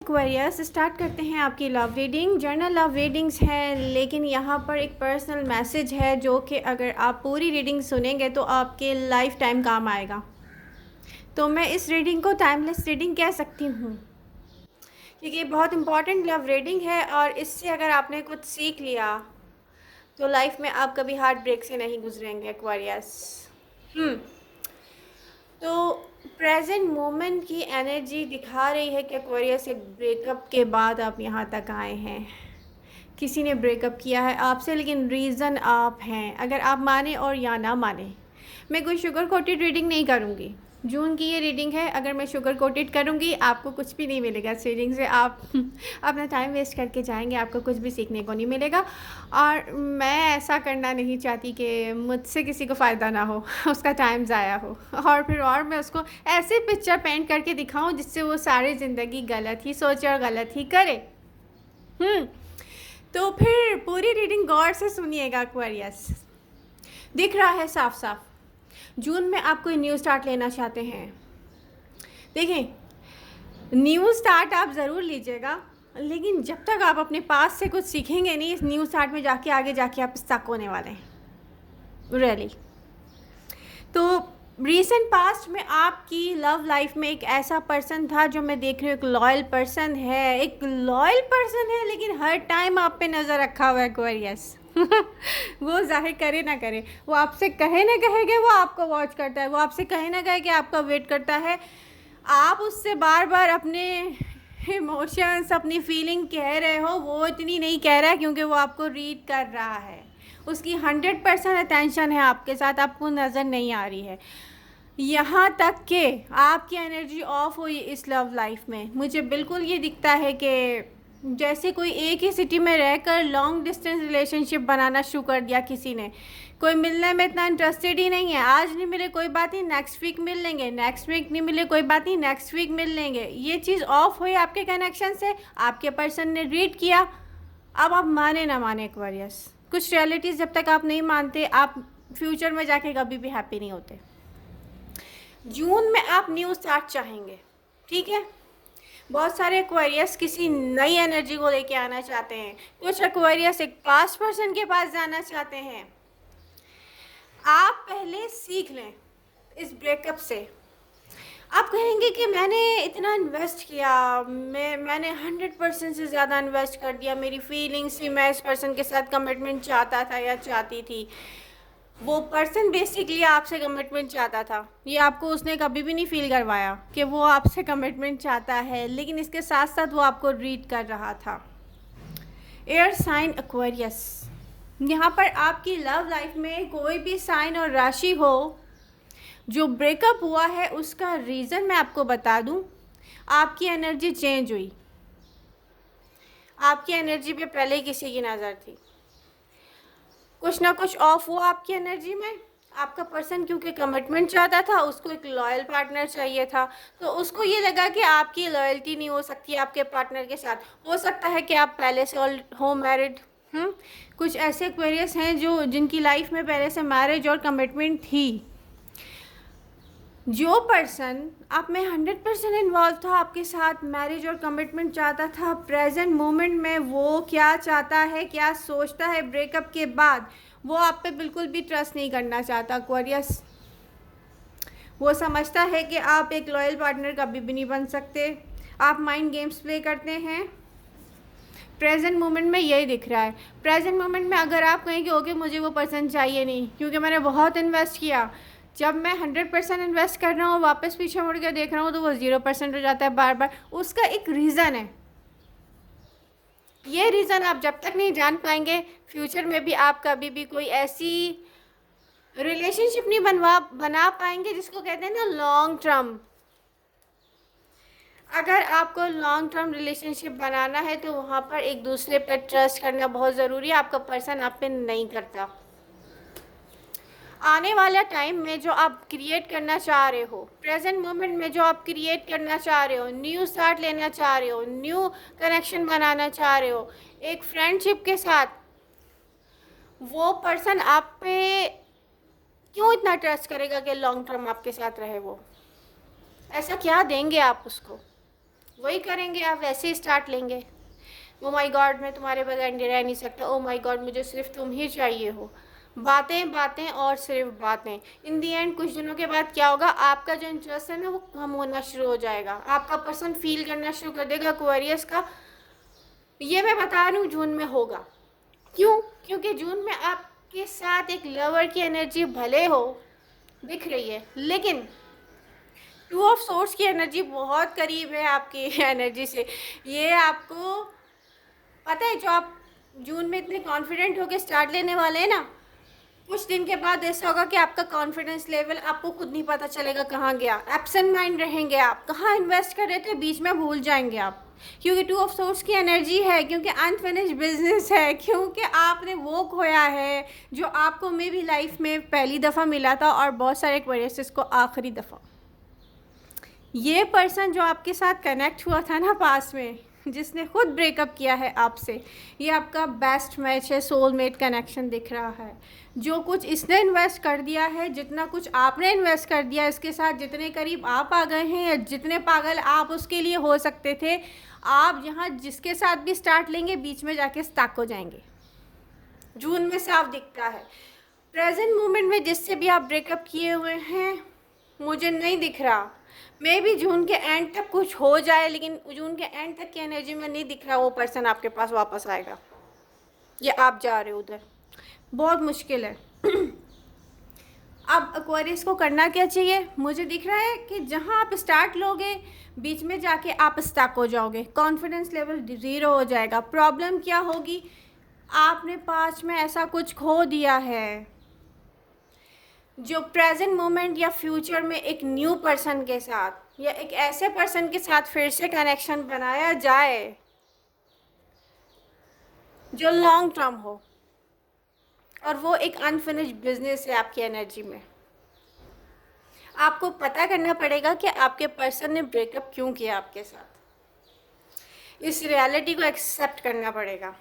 Aquarius start करते हैं आपकी love reading. Journal love readings है, लेकिन यहाँ पर एक पर्सनल मैसेज है जो कि अगर आप पूरी रीडिंग सुनेंगे तो आपके लाइफ टाइम काम आएगा। तो मैं इस रीडिंग को टाइमलेस रीडिंग कह सकती हूँ क्योंकि ये बहुत इंपॉर्टेंट लव रीडिंग है और इससे अगर आपने कुछ सीख लिया तो लाइफ में आप कभी हार्ट ब्रेक से नहीं गुजरेंगे एक्वेरियस। तो प्रेजेंट मोमेंट की एनर्जी दिखा रही है कि एक्वेरियस एक ब्रेकअप के बाद आप यहाँ तक आए हैं। किसी ने ब्रेकअप किया है आपसे, लेकिन रीज़न आप हैं। अगर आप माने और या ना माने, मैं कोई शुगर कोटेड रीडिंग नहीं करूँगी। जून की ये रीडिंग है, अगर मैं शुगर कोटेड करूँगी आपको कुछ भी नहीं मिलेगा इस रीडिंग से। आप अपना टाइम वेस्ट करके जाएंगे, आपको कुछ भी सीखने को नहीं मिलेगा। और मैं ऐसा करना नहीं चाहती कि मुझसे किसी को फ़ायदा ना हो, उसका टाइम ज़ाया हो और मैं उसको ऐसे पिक्चर पेंट करके दिखाऊं जिससे वो सारी ज़िंदगी गलत ही सोचे और गलत ही करे। तो फिर पूरी रीडिंग गौर से सुनिएगा एक्वेरियस। दिख रहा है साफ साफ, जून में आप कोई न्यू स्टार्ट लेना चाहते हैं। देखें, न्यू स्टार्ट आप ज़रूर लीजिएगा, लेकिन जब तक आप अपने पास से कुछ सीखेंगे नहीं, इस न्यू स्टार्ट में जाके आगे जाके आप स्टक होने वाले हैं रियली। तो रीसेंट पास्ट में आपकी लव लाइफ में एक ऐसा पर्सन था जो मैं देख रही हूँ, एक लॉयल पर्सन है, लेकिन हर टाइम आप पे नज़र रखा हुआ है एक्वेरियस। वो जाहिर करे ना करे, वो आपसे कहे ना कहेगा, वो आपको वॉच करता है। वो आपसे कहे ना कहे कि आपका वेट करता है। आप उससे बार बार अपने इमोशंस, अपनी फीलिंग कह रहे हो, वो इतनी नहीं कह रहा है क्योंकि वो आपको रीड कर रहा है। उसकी 100% अटेंशन है आपके साथ, आपको नज़र नहीं आ रही है। यहाँ तक कि आपकी एनर्जी ऑफ हुई इस लव लाइफ में, मुझे बिल्कुल ये दिखता है कि जैसे कोई एक ही सिटी में रहकर लॉन्ग डिस्टेंस रिलेशनशिप बनाना शुरू कर दिया किसी ने। कोई मिलने में इतना इंटरेस्टेड ही नहीं है। आज नहीं मिले कोई बात नहीं, नेक्स्ट वीक मिल लेंगे। नेक्स्ट वीक नहीं मिले कोई बात नहीं, नेक्स्ट वीक मिल लेंगे। ये चीज़ ऑफ हुई आपके कनेक्शन से, आपके पर्सन ने रीड किया। अब आप माने ना माने एक्वेरियस, कुछ रियलिटीज़ जब तक आप नहीं मानते, आप फ्यूचर में जाके कभी भी हैप्पी नहीं होते। जून में आप न्यू स्टार्ट चाहेंगे, ठीक है। बहुत सारे एक्वेरियस किसी नई एनर्जी को लेके आना चाहते हैं। कुछ एक्वेरियस एक पास्ट पर्सन के पास जाना चाहते हैं। आप पहले सीख लें इस ब्रेकअप से। आप कहेंगे कि मैंने इतना इन्वेस्ट किया, मैंने 100% से ज़्यादा इन्वेस्ट कर दिया, मेरी फीलिंग्स थी, मैं इस पर्सन के साथ कमिटमेंट चाहता था या चाहती थी। वो पर्सन बेसिकली आपसे कमिटमेंट चाहता था, ये आपको उसने कभी भी नहीं फील करवाया कि वो आपसे कमिटमेंट चाहता है, लेकिन इसके साथ साथ वो आपको रीड कर रहा था। एयर साइन एक्वेरियस, यहाँ पर आपकी लव लाइफ में कोई भी साइन और राशि हो जो ब्रेकअप हुआ है, उसका रीज़न मैं आपको बता दूँ। आपकी एनर्जी चेंज हुई, आपकी एनर्जी पे पहले किसी की नज़र थी, कुछ ना कुछ ऑफ हुआ आपकी एनर्जी में। आपका पर्सन क्योंकि कमिटमेंट चाहता था, उसको एक लॉयल पार्टनर चाहिए था, तो उसको ये लगा कि आपकी लॉयल्टी नहीं हो सकती आपके पार्टनर के साथ। हो सकता है कि आप पहले से ऑल हो मैरिड। कुछ ऐसे एक्वेरियस हैं जिनकी लाइफ में पहले से मैरिज और कमिटमेंट थी। जो पर्सन आप में 100% इन्वॉल्व था, आपके साथ मैरिज और कमिटमेंट चाहता था, प्रेजेंट मोमेंट में वो क्या चाहता है, क्या सोचता है ब्रेकअप के बाद, वो आप पे बिल्कुल भी ट्रस्ट नहीं करना चाहता एक्वेरियस। वो समझता है कि आप एक लॉयल पार्टनर कभी भी नहीं बन सकते। आप माइंड गेम्स प्ले करते हैं। प्रेजेंट मोमेंट में यही दिख रहा है। प्रेजेंट मोमेंट में अगर आप कहें कि ओके मुझे वो पर्सन चाहिए नहीं क्योंकि मैंने बहुत इन्वेस्ट किया, जब मैं 100% इन्वेस्ट कर रहा हूँ वापस पीछे मुड़ के देख रहा हूँ तो वो 0% हो जाता है बार बार। उसका एक रीज़न है। ये रीज़न आप जब तक नहीं जान पाएंगे, फ्यूचर में भी आप कभी भी कोई ऐसी रिलेशनशिप नहीं बना पाएंगे जिसको कहते हैं ना लॉन्ग टर्म। अगर आपको लॉन्ग टर्म रिलेशनशिप बनाना है तो वहाँ पर एक दूसरे पर ट्रस्ट करना बहुत ज़रूरी है। आपका पर्सन आप पे नहीं करता। आने वाला टाइम में जो आप क्रिएट करना चाह रहे हो, प्रेजेंट मोमेंट में जो आप क्रिएट करना चाह रहे हो, न्यू स्टार्ट लेना चाह रहे हो, न्यू कनेक्शन बनाना चाह रहे हो एक फ्रेंडशिप के साथ, वो पर्सन आप पे क्यों इतना ट्रस्ट करेगा कि लॉन्ग टर्म आपके साथ रहे? वो ऐसा क्या देंगे आप उसको? वही करेंगे, आप वैसे ही स्टार्ट लेंगे। ओ माय गॉड, मैं तुम्हारे बगैर रह नहीं सकता, ओ माय गॉड मुझे सिर्फ तुम ही चाहिए हो। बातें बातें और सिर्फ बातें। इन दी एंड कुछ दिनों के बाद क्या होगा, आपका जो इंटरेस्ट है ना वो कम होना शुरू हो जाएगा, आपका पर्सन फील करना शुरू कर देगा एक्वेरियस का। ये मैं बता रही हूँ जून में होगा। क्यों? क्योंकि जून में आपके साथ एक लवर की एनर्जी भले हो दिख रही है, लेकिन टू ऑफ सोर्स की एनर्जी बहुत करीब है आपकी एनर्जी से। ये आपको पता है, जो आप जून में इतने कॉन्फिडेंट होकर स्टार्ट लेने वाले हैं ना, कुछ दिन के बाद ऐसा होगा कि आपका कॉन्फिडेंस लेवल आपको खुद नहीं पता चलेगा कहाँ गया। एब्सेंट माइंड रहेंगे आप, कहाँ इन्वेस्ट कर रहे थे बीच में भूल जाएंगे आप। क्योंकि टू ऑफ सोर्स की एनर्जी है, क्योंकि अनफिनिश्ड बिजनेस है, क्योंकि आपने वो खोया है जो आपको मे भी लाइफ में पहली दफ़ा मिला था और बहुत सारे एक्वेरियस को आखिरी दफ़ा। ये पर्सन जो आपके साथ कनेक्ट हुआ था ना पास में, जिसने खुद ब्रेकअप किया है आपसे, ये आपका बेस्ट मैच है, सोलमेट कनेक्शन दिख रहा है। जो कुछ इसने इन्वेस्ट कर दिया है, जितना कुछ आपने इन्वेस्ट कर दिया इसके साथ, जितने करीब आप आ गए हैं या जितने पागल आप उसके लिए हो सकते थे, आप यहाँ जिसके साथ भी स्टार्ट लेंगे बीच में जाके स्टक हो जाएंगे। जून में साफ दिखता है। प्रेजेंट मोमेंट में जिससे भी आप ब्रेकअप किए हुए हैं, मुझे नहीं दिख रहा। मे भी जून के एंड तक कुछ हो जाए, लेकिन जून के एंड तक की एनर्जी में नहीं दिख रहा वो पर्सन आपके पास वापस आएगा, या आप जा रहे हो उधर। बहुत मुश्किल है। अब एक्वेरियस को करना क्या चाहिए? मुझे दिख रहा है कि जहाँ आप स्टार्ट लोगे बीच में जाके आप स्टक हो जाओगे, कॉन्फिडेंस लेवल 0 हो जाएगा। प्रॉब्लम क्या होगी? आपने पास्ट में ऐसा कुछ खो दिया है जो प्रेजेंट मोमेंट या फ्यूचर में एक न्यू पर्सन के साथ या एक ऐसे पर्सन के साथ फिर से कनेक्शन बनाया जाए जो लॉन्ग टर्म हो, और वो एक अनफिनिश्ड बिजनेस है आपकी एनर्जी में। आपको पता करना पड़ेगा कि आपके पर्सन ने ब्रेकअप क्यों किया आपके साथ। इस रियलिटी को एक्सेप्ट करना पड़ेगा।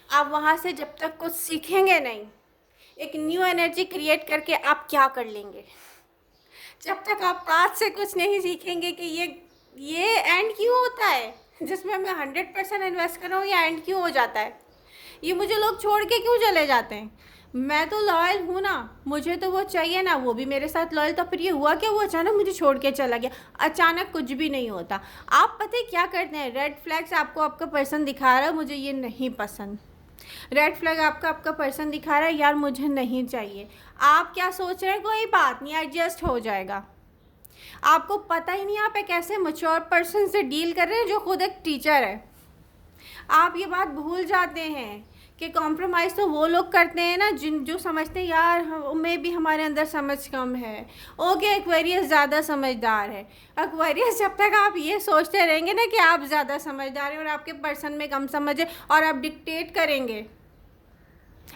आप वहाँ से जब तक कुछ सीखेंगे नहीं, एक न्यू एनर्जी क्रिएट करके आप क्या कर लेंगे? जब तक आप पास्ट से कुछ नहीं सीखेंगे कि ये एंड क्यों होता है, जिसमें मैं 100% इन्वेस्ट कर रहा हूँ, ये एंड क्यों हो जाता है, ये मुझे लोग छोड़ के क्यों चले जाते हैं, मैं तो लॉयल हूँ ना, मुझे तो वो चाहिए ना, वो भी मेरे साथ लॉयल था, फिर ये हुआ क्या, वो अचानक मुझे छोड़ के चला गया। अचानक कुछ भी नहीं होता। आप पता है क्या करते हैं? रेड फ्लैग्स आपको आपका पर्सन दिखा रहा है, मुझे ये नहीं पसंद। रेड फ्लैग आपका पर्सन दिखा रहा है, यार मुझे नहीं चाहिए। आप क्या सोच रहे हैं? कोई बात नहीं, एडजस्ट हो जाएगा। आपको पता ही नहीं आप एक ऐसे मैच्योर पर्सन से डील कर रहे हैं जो खुद एक टीचर है। आप ये बात भूल जाते हैं कि कॉम्प्रोमाइज़ तो वो लोग करते हैं ना जो समझते हैं यार में भी हमारे अंदर समझ कम है। ओके, एक्वेरियस ज़्यादा समझदार है। एक्वेरियस जब तक आप ये सोचते रहेंगे ना कि आप ज़्यादा समझदार हैं और आपके पर्सन में कम समझ है और आप डिक्टेट करेंगे,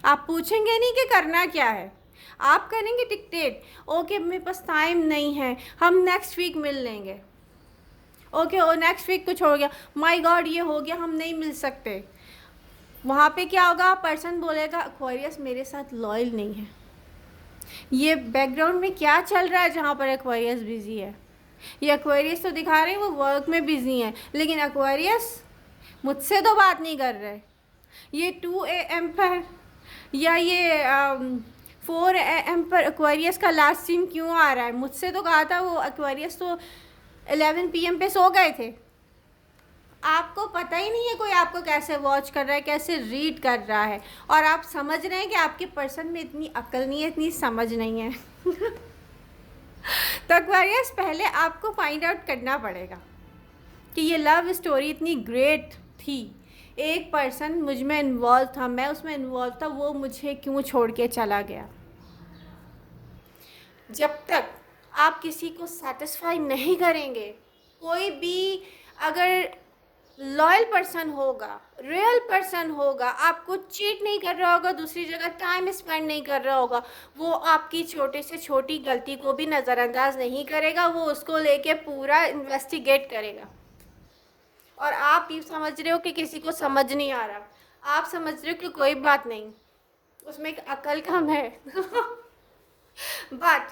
आप पूछेंगे नहीं कि करना क्या है, आप करेंगे डिक्टेट। ओके, मेरे पास टाइम नहीं है, हम नेक्स्ट वीक मिल लेंगे। ओके, और नेक्स्ट वीक कुछ हो गया, माय गॉड ये हो गया, हम नहीं मिल सकते। वहाँ पे क्या होगा? पर्सन बोलेगा एक्वेरियस मेरे साथ लॉयल नहीं है। ये बैकग्राउंड में क्या चल रहा है जहाँ पर एक्वेरियस बिजी है? ये एक्वेरियस तो दिखा रहे हैं वो वर्क में बिजी है, लेकिन एक्वेरियस मुझसे तो बात नहीं कर रहे। ये 2 AM पर या ये 4 AM पर एक्वेरियस का लास्ट सीन क्यों आ रहा है? मुझसे तो कहा था वो एक्वेरियस तो 11 PM पे सो गए थे। आपको पता ही नहीं है कोई आपको कैसे वॉच कर रहा है, कैसे रीड कर रहा है, और आप समझ रहे हैं कि आपके पर्सन में इतनी अक्ल नहीं है, इतनी समझ नहीं है। तो एक्वेरियस पहले आपको फाइंड आउट करना पड़ेगा कि ये लव स्टोरी इतनी ग्रेट थी, एक पर्सन मुझ में इन्वॉल्व था, मैं उसमें इन्वॉल्व था, वो मुझे क्यों छोड़ के चला गया। जब तक आप किसी को सेटिस्फाई नहीं करेंगे, कोई भी अगर लॉयल पर्सन होगा, रियल पर्सन होगा, आपको चीट नहीं कर रहा होगा, दूसरी जगह टाइम स्पेंड नहीं कर रहा होगा, वो आपकी छोटे से छोटी गलती को भी नज़रअंदाज नहीं करेगा, वो उसको लेके पूरा इन्वेस्टिगेट करेगा। और आप ये समझ रहे हो कि किसी को समझ नहीं आ रहा, आप समझ रहे हो कि कोई बात नहीं, उसमें एक अकल कम है। बट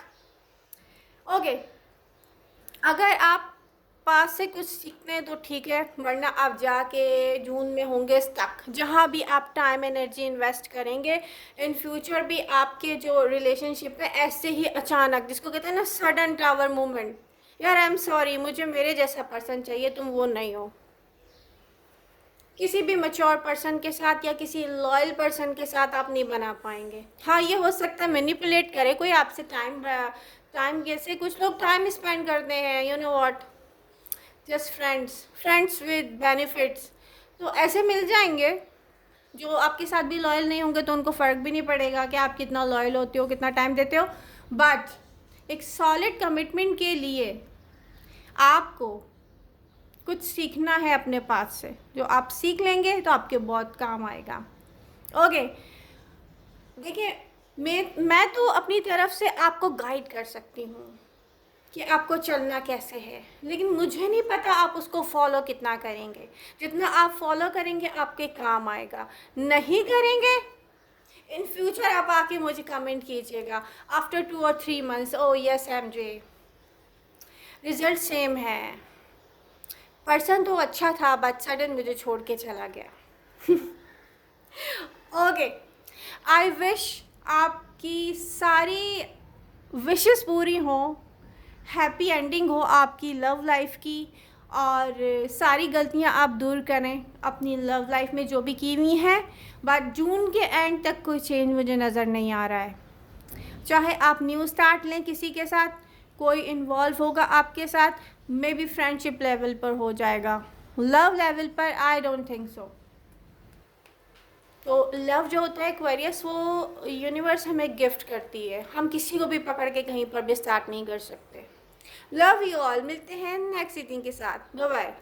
ओके, अगर आप पास से कुछ सीखते हैं तो ठीक है, वरना आप जाके जून में होंगे स्टक। जहाँ भी आप टाइम एनर्जी इन्वेस्ट करेंगे, इन फ्यूचर भी आपके जो रिलेशनशिप है ऐसे ही अचानक, जिसको कहते हैं ना सडन टावर मूवमेंट, यार आई एम सॉरी, मुझे मेरे जैसा पर्सन चाहिए, तुम वो नहीं हो। किसी भी मैच्योर पर्सन के साथ या किसी लॉयल पर्सन के साथ आप नहीं बना पाएंगे। हाँ, ये हो सकता है मैनिपुलेट करे कोई आपसे टाइम कैसे कुछ लोग टाइम स्पेंड करते हैं, you know what, just friends with benefits, तो ऐसे मिल जाएंगे जो आपके साथ भी लॉयल नहीं होंगे, तो उनको फ़र्क भी नहीं पड़ेगा कि आप कितना लॉयल होते हो, कितना टाइम देते हो। बट एक सॉलिड कमिटमेंट के लिए आपको कुछ सीखना है अपने पास से, जो आप सीख लेंगे तो आपके बहुत काम आएगा। ओके, देखिए, मैं तो अपनी तरफ से आपको गाइड कर सकती हूँ कि आपको चलना कैसे है, लेकिन मुझे नहीं पता आप उसको फॉलो कितना करेंगे। जितना आप फॉलो करेंगे आपके काम आएगा, नहीं करेंगे इन फ्यूचर आप आके मुझे कमेंट कीजिएगा आफ्टर 2 और 3 मंथ्स, ओ यस MJ, रिजल्ट सेम है, पर्सन तो अच्छा था बट सडन मुझे छोड़ के चला गया। ओके, आई विश आपकी सारी विशेस पूरी हों, हैप्पी एंडिंग हो आपकी लव लाइफ की, और सारी गलतियां आप दूर करें अपनी लव लाइफ में जो भी की हुई हैं। बट जून के एंड तक कोई चेंज मुझे नज़र नहीं आ रहा है। चाहे आप न्यू स्टार्ट लें किसी के साथ, कोई इन्वॉल्व होगा आपके साथ, मे बी फ्रेंडशिप लेवल पर हो जाएगा, लव लेवल पर आई डोंट थिंक सो। तो लव जो होता है एक्वेरियस, वो यूनिवर्स हमें गिफ्ट करती है, हम किसी को भी पकड़ के कहीं पर भी स्टार्ट नहीं कर सकते। लव यू ऑल, मिलते हैं नेक्स्ट रीडिंग के साथ, बाय बाय।